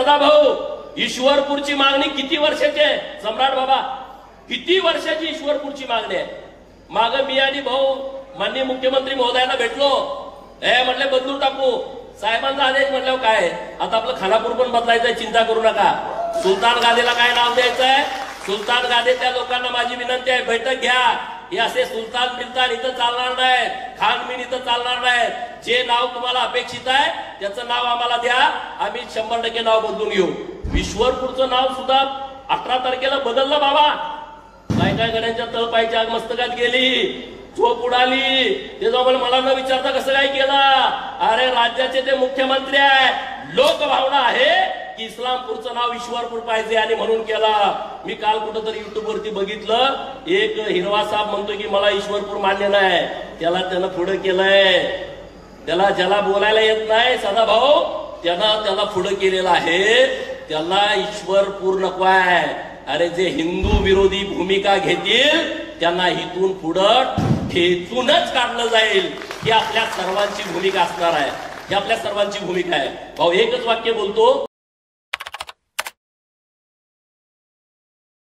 सदाभाऊ, ईश्वरपूरची मागणी किती वर्षाची आहे सम्राट बाबा? किती वर्षाची ईश्वरपूरची मागणी आहे? माग मी आणि भाऊ माननीय मुख्यमंत्री महोदयांना भेटलो. म्हटले बदलून टाकू. साहेबांचा आदेश म्हटल्यावर काय, आता आपलं खानापूर पण बदलायचंय, चिंता करू नका. सुलतान गादीला काय नाव द्यायचंय? सुलतान गादी. त्या लोकांना माझी विनंती आहे, बैठक घ्या. हे असे सुलतान बिलतान इथं चालणार नाहीत, खान मीन इथं चालणार नाहीत. जे नाव तुम्हाला अपेक्षित आहे त्याचं नाव आम्हाला द्या, आम्ही 100% नाव बदलून घेऊ. ईश्वरपूरचं नाव सुद्धा 18 तारखेला बदललं बाबा. काय काय गड्यांच्या तळपायच्या मस्तकात गेली, चोप उडाली. ते जाऊन मला न विचारता कसं काय केलं? अरे राज्याचे ते मुख्यमंत्री आहे, लोकभावना आहे की इस्लामपूरचं नाव ईश्वरपूर पाहिजे आणि म्हणून केला. मी काल कुठंतरी युट्यूब वरती बघितलं, एक हिरवा साहेब म्हणतोय की मला ईश्वरपूर मान्य नाही. त्यानं पुढे केलंय. ज्याला बोलायला येत नाही सदाभाऊ, त्याला पुढे केलेलं आहे. त्याला ईश्वरपूर नको आहे. अरे जे हिंदू विरोधी भूमिका घेतील त्यांना इथून पुढं ठेचूनच काढलं जाईल. ही आपल्या सर्वांची भूमिका असणार आहे. ही आपल्या सर्वांची भूमिका आहे. भाऊ एकच वाक्य बोलतो.